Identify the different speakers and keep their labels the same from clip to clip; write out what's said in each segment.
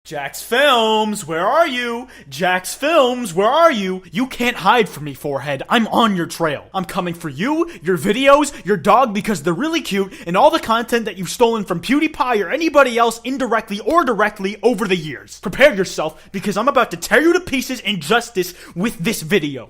Speaker 1: Jacksfilms, where are you? Jacksfilms, where are you? You can't hide from me, forehead. I'm on your trail. I'm coming for you, your videos, your dog because they're really cute, and all the content that you've stolen from PewDiePie or anybody else indirectly or directly over the years. Prepare yourself because I'm about to tear you to pieces in justice with this video.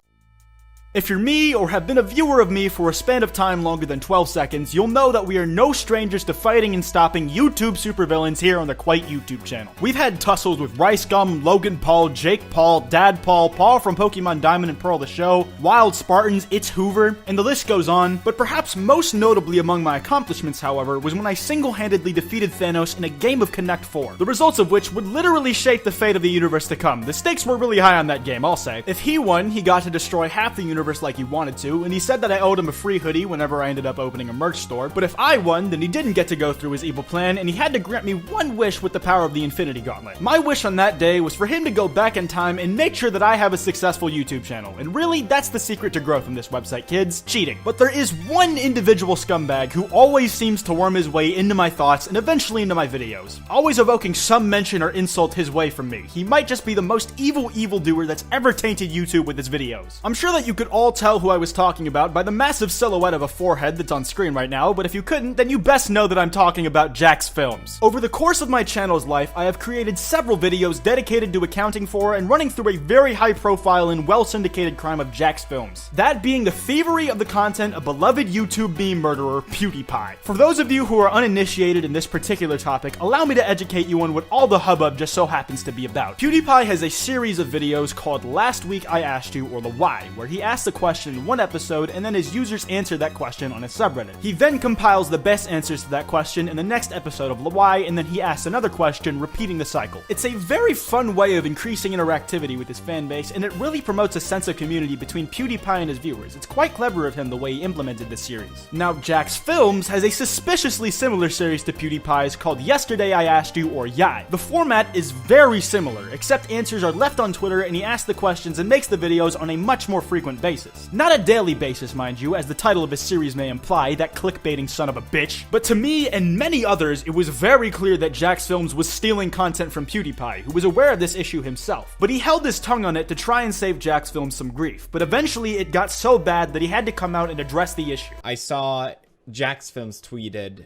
Speaker 1: If you're me, or have been a viewer of me for a span of time longer than 12 seconds, you'll know that we are no strangers to fighting and stopping YouTube supervillains here on the Kwite YouTube channel. We've had tussles with RiceGum, Logan Paul, Jake Paul, Dad Paul, Paul from Pokemon Diamond and Pearl the Show, Wild Spartans, It's Hoover, and the list goes on, but perhaps most notably among my accomplishments, however, was when I single-handedly defeated Thanos in a game of Connect 4, the results of which would literally shape the fate of the universe to come. The stakes were really high on that game, I'll say. If he won, he got to destroy half the universe like he wanted to, and he said that I owed him a free hoodie whenever I ended up opening a merch store, but if I won, then he didn't get to go through his evil plan, and he had to grant me one wish with the power of the Infinity Gauntlet. My wish on that day was for him to go back in time and make sure that I have a successful YouTube channel, and really, that's the secret to growth in this website, kids. Cheating. But there is one individual scumbag who always seems to worm his way into my thoughts and eventually into my videos, always evoking some mention or insult his way from me. He might just be the most evil evildoer that's ever tainted YouTube with his videos. I'm sure that you could all tell who I was talking about by the massive silhouette of a forehead that's on screen right now, but if you couldn't, then you best know that I'm talking about Jacksfilms. Over the course of my channel's life, I have created several videos dedicated to accounting for and running through a very high profile and well syndicated crime of Jacksfilms. That being the thievery of the content of beloved YouTube meme murderer PewDiePie. For those of you who are uninitiated in this particular topic, allow me to educate you on what all the hubbub just so happens to be about. PewDiePie has a series of videos called Last Week I Asked You or The Why, where he asks a question in one episode and then his users answer that question on a subreddit. He then compiles the best answers to that question in the next episode of The Why, and then he asks another question, repeating the cycle. It's a very fun way of increasing interactivity with his fan base, and it really promotes a sense of community between PewDiePie and his viewers. It's quite clever of him the way he implemented this series. Now, Jacksfilms has a suspiciously similar series to PewDiePie's called Yesterday I Asked You or Yai. The format is very similar, except answers are left on Twitter and he asks the questions and makes the videos on a much more frequent basis. Not a daily basis, mind you, as the title of his series may imply, that clickbaiting son of a bitch. But to me and many others, it was very clear that Jacksfilms was stealing content from PewDiePie, who was aware of this issue himself. But he held his tongue on it to try and save Jacksfilms some grief. But eventually it got so bad that he had to come out and address the issue.
Speaker 2: I saw Jacksfilms tweeted,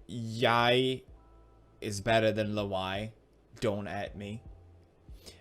Speaker 2: Yai is better than Luvby, don't at me.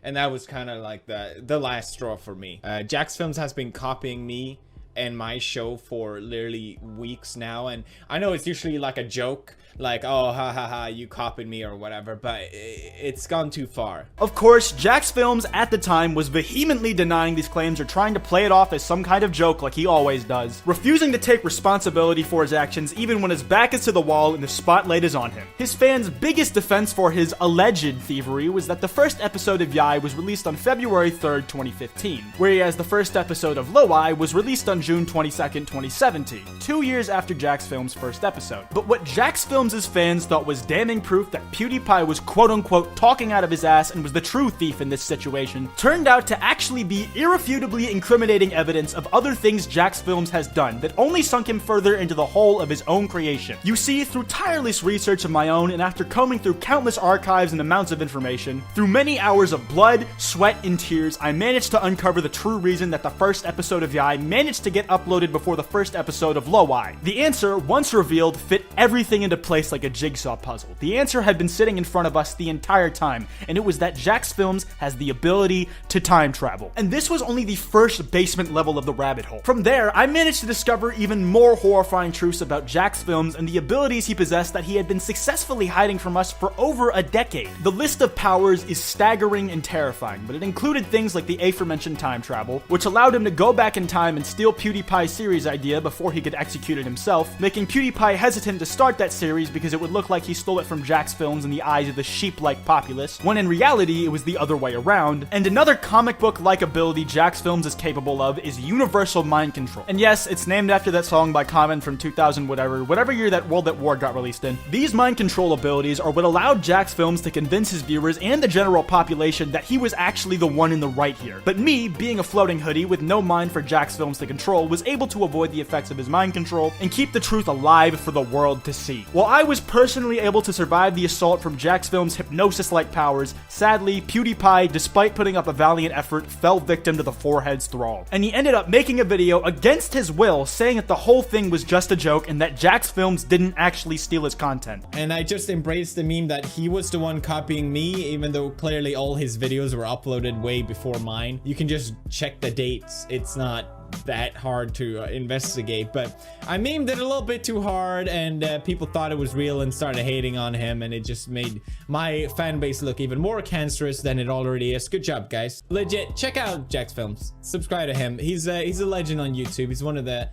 Speaker 2: And that was kind of like the last straw for me. Jacksfilms has been copying me and my show for literally weeks now, and I know it's usually like a joke, like, oh, ha ha ha, you copied me or whatever, but it's gone too far.
Speaker 1: Of course, Jacksfilms at the time was vehemently denying these claims or trying to play it off as some kind of joke like he always does, refusing to take responsibility for his actions even when his back is to the wall and the spotlight is on him. His fans' biggest defense for his alleged thievery was that the first episode of Yai was released on February 3rd, 2015, whereas the first episode of Luvby was released on June 22nd, 2017, 2 years after Jacksfilms' first episode. But what Jacksfilms' fans thought was damning proof that PewDiePie was quote-unquote talking out of his ass and was the true thief in this situation turned out to actually be irrefutably incriminating evidence of other things Jacksfilms has done that only sunk him further into the hole of his own creation. You see, through tireless research of my own and after combing through countless archives and amounts of information, through many hours of blood, sweat, and tears, I managed to uncover the true reason that the first episode of Yai managed to get uploaded before the first episode of Luvby. The answer, once revealed, fit everything into place like a jigsaw puzzle. The answer had been sitting in front of us the entire time, and it was that Jacksfilms has the ability to time travel. And this was only the first basement level of the rabbit hole. From there, I managed to discover even more horrifying truths about Jacksfilms and the abilities he possessed that he had been successfully hiding from us for over a decade. The list of powers is staggering and terrifying, but it included things like the aforementioned time travel, which allowed him to go back in time and steal PewDiePie's series idea before he could execute it himself, making PewDiePie hesitant to start that series because it would look like he stole it from Jacksfilms in the eyes of the sheep-like populace, when in reality it was the other way around. And another comic book-like ability Jacksfilms is capable of is universal mind control. And yes, it's named after that song by Common from 2000 whatever year that World at War got released in. These mind control abilities are what allowed Jacksfilms to convince his viewers and the general population that he was actually the one in the right here. But me, being a floating hoodie with no mind for Jacksfilms to control, control was able to avoid the effects of his mind control and keep the truth alive for the world to see. While I was personally able to survive the assault from Jacksfilms' hypnosis-like powers, sadly, PewDiePie, despite putting up a valiant effort, fell victim to the forehead's thrall. And he ended up making a video against his will, saying that the whole thing was just a joke and that Jacksfilms didn't actually steal his content.
Speaker 2: And I just embraced the meme that he was the one copying me, even though clearly all his videos were uploaded way before mine. You can just check the dates. It's not that hard to investigate, but I memed it a little bit too hard, and people thought it was real and started hating on him, and it just made my fan base look even more cancerous than it already is. Good job, guys. Legit, check out Jacksfilms. Subscribe to him. He's a legend on YouTube. He's one of the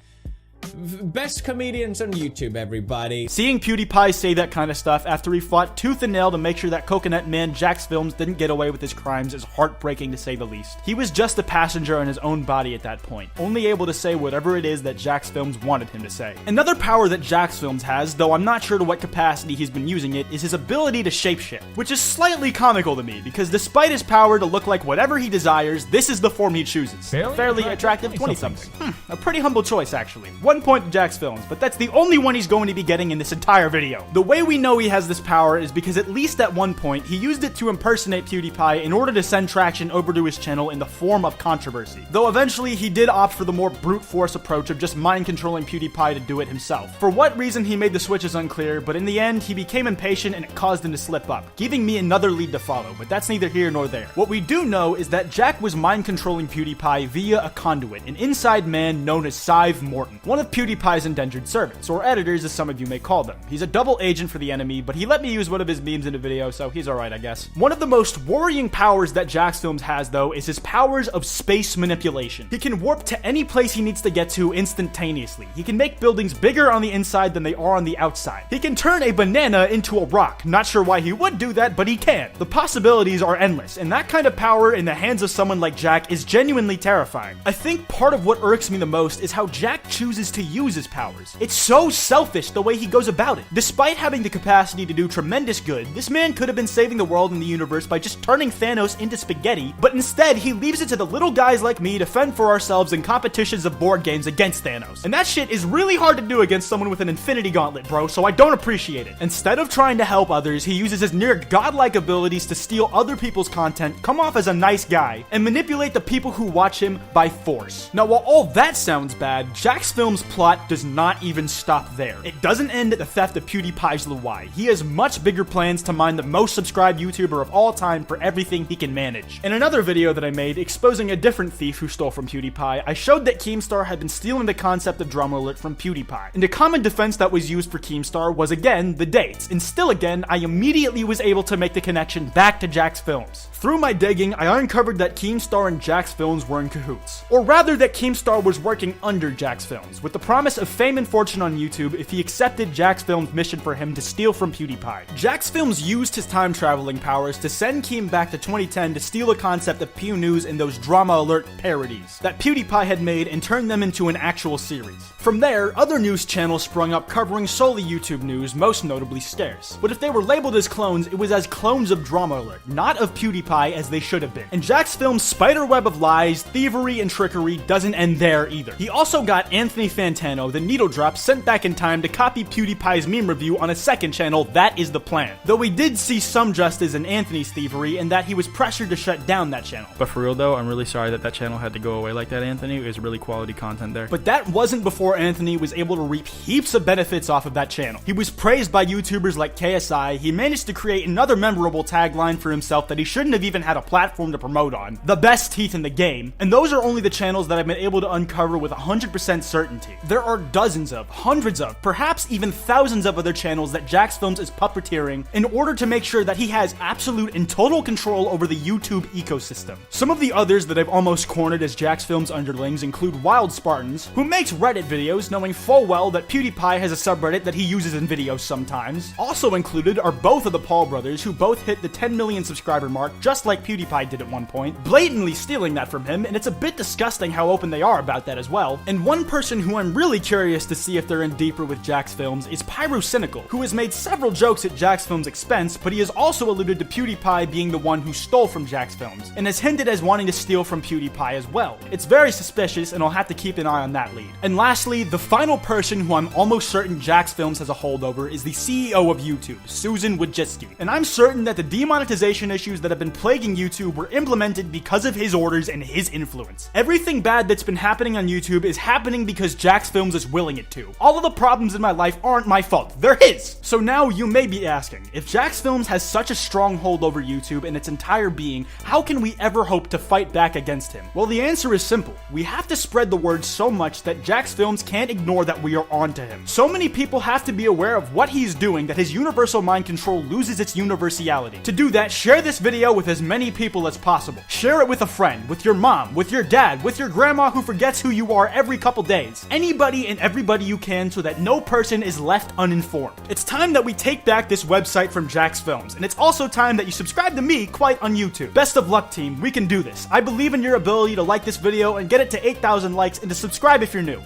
Speaker 2: best comedians on YouTube, everybody.
Speaker 1: Seeing PewDiePie say that kind of stuff after he fought tooth and nail to make sure that Coconut Man Jacksfilms didn't get away with his crimes is heartbreaking to say the least. He was just a passenger in his own body at that point, only able to say whatever it is that Jacksfilms wanted him to say. Another power that Jacksfilms has, though I'm not sure to what capacity he's been using it, is his ability to shapeshift, which is slightly comical to me because despite his power to look like whatever he desires, this is the form he chooses. Fairly attractive 20-something. A pretty humble choice, actually. 1 point to Jacksfilms, but that's the only one he's going to be getting in this entire video. The way we know he has this power is because at least at one point, he used it to impersonate PewDiePie in order to send traction over to his channel in the form of controversy. Though eventually, he did opt for the more brute force approach of just mind-controlling PewDiePie to do it himself. For what reason he made the switch is unclear, but in the end, he became impatient and it caused him to slip up, giving me another lead to follow, but that's neither here nor there. What we do know is that Jack was mind-controlling PewDiePie via a conduit, an inside man known as Zaheve Morton, one of PewDiePie's indentured servants, or editors as some of you may call them. He's a double agent for the enemy, but he let me use one of his memes in a video, so he's alright, I guess. One of the most worrying powers that Jacksfilms has, though, is his powers of space manipulation. He can warp to any place he needs to get to instantaneously. He can make buildings bigger on the inside than they are on the outside. He can turn a banana into a rock. Not sure why he would do that, but he can. The possibilities are endless, and that kind of power in the hands of someone like Jack is genuinely terrifying. I think part of what irks me the most is how Jack chooses to use his powers. It's so selfish the way he goes about it. Despite having the capacity to do tremendous good, this man could have been saving the world and the universe by just turning Thanos into spaghetti, but instead he leaves it to the little guys like me to fend for ourselves in competitions of board games against Thanos. And that shit is really hard to do against someone with an infinity gauntlet, bro, so I don't appreciate it. Instead of trying to help others, he uses his near godlike abilities to steal other people's content, come off as a nice guy, and manipulate the people who watch him by force. Now, while all that sounds bad, Jacksfilms' plot does not even stop there. It doesn't end at the theft of PewDiePie's Luvby. He has much bigger plans to mine the most subscribed YouTuber of all time for everything he can manage. In another video that I made exposing a different thief who stole from PewDiePie, I showed that Keemstar had been stealing the concept of Drama Alert from PewDiePie. And a common defense that was used for Keemstar was again the dates, and still again, I immediately was able to make the connection back to Jacksfilms. Through my digging, I uncovered that Keemstar and Jacksfilms were in cahoots. Or rather that Keemstar was working under Jacksfilms, with the promise of fame and fortune on YouTube if he accepted Jacksfilms' mission for him to steal from PewDiePie. Jacksfilms used his time-traveling powers to send Keem back to 2010 to steal the concept of Pew News and those Drama Alert parodies that PewDiePie had made and turn them into an actual series. From there, other news channels sprung up covering solely YouTube news, most notably Scarce. But if they were labeled as clones, it was as clones of Drama Alert, not of PewDiePie as they should have been. And Jacksfilms' spiderweb of lies, thievery, and trickery doesn't end there either. He also got Anthony Fantano, the needle drop, sent back in time to copy PewDiePie's meme review on a second channel. That is the plan. Though we did see some justice in Anthony's thievery in that he was pressured to shut down that channel.
Speaker 3: But for real though, I'm really sorry that channel had to go away like that, Anthony. It was really quality content there.
Speaker 1: But that wasn't before Anthony was able to reap heaps of benefits off of that channel. He was praised by YouTubers like KSI, he managed to create another memorable tagline for himself that he shouldn't have even had a platform to promote on. The best teeth in the game. And those are only the channels that I've been able to uncover with 100% certainty. There are dozens of, hundreds of, perhaps even thousands of other channels that Jacksfilms is puppeteering in order to make sure that he has absolute and total control over the YouTube ecosystem. Some of the others that I've almost cornered as Jacksfilms underlings include Wild Spartans, who makes Reddit videos knowing full well that PewDiePie has a subreddit that he uses in videos sometimes. Also included are both of the Paul brothers, who both hit the 10 million subscriber mark just just like PewDiePie did at one point, blatantly stealing that from him, and it's a bit disgusting how open they are about that as well. And one person who I'm really curious to see if they're in deeper with Jacksfilms is Pyrocynical, who has made several jokes at Jacksfilms' expense, but he has also alluded to PewDiePie being the one who stole from Jacksfilms, and has hinted as wanting to steal from PewDiePie as well. It's very suspicious, and I'll have to keep an eye on that lead. And lastly, the final person who I'm almost certain Jacksfilms has a holdover is the CEO of YouTube, Susan Wojcicki. And I'm certain that the demonetization issues that have been plaguing YouTube were implemented because of his orders and his influence. Everything bad that's been happening on YouTube is happening because Jacksfilms is willing it to. All of the problems in my life aren't my fault, they're his! So now you may be asking, if Jacksfilms has such a strong hold over YouTube and its entire being, how can we ever hope to fight back against him? Well, the answer is simple. We have to spread the word so much that Jacksfilms can't ignore that we are onto him. So many people have to be aware of what he's doing that his universal mind control loses its universality. To do that, share this video with as many people as possible. Share it with a friend, with your mom, with your dad, with your grandma who forgets who you are every couple days. Anybody and everybody you can so that no person is left uninformed. It's time that we take back this website from Jacksfilms, and it's also time that you subscribe to me, Kwite, on YouTube. Best of luck, team. We can do this. I believe in your ability to like this video and get it to 8,000 likes and to subscribe if you're new.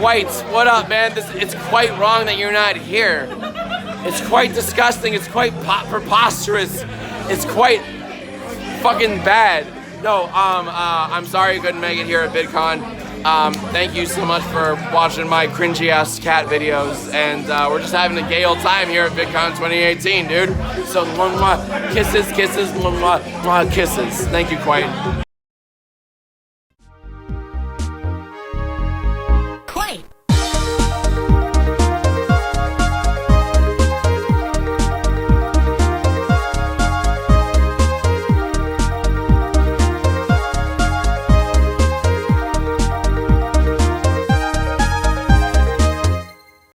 Speaker 4: Kwite, what up, man? It's quite wrong that you're not here. It's quite disgusting. It's quite preposterous. It's quite fucking bad. No, I'm sorry you couldn't make it here at VidCon. Thank you so much for watching my cringy ass cat videos, and we're just having a gay old time here at VidCon 2018, dude. So, kisses, kisses, kisses. Thank you, Kwite.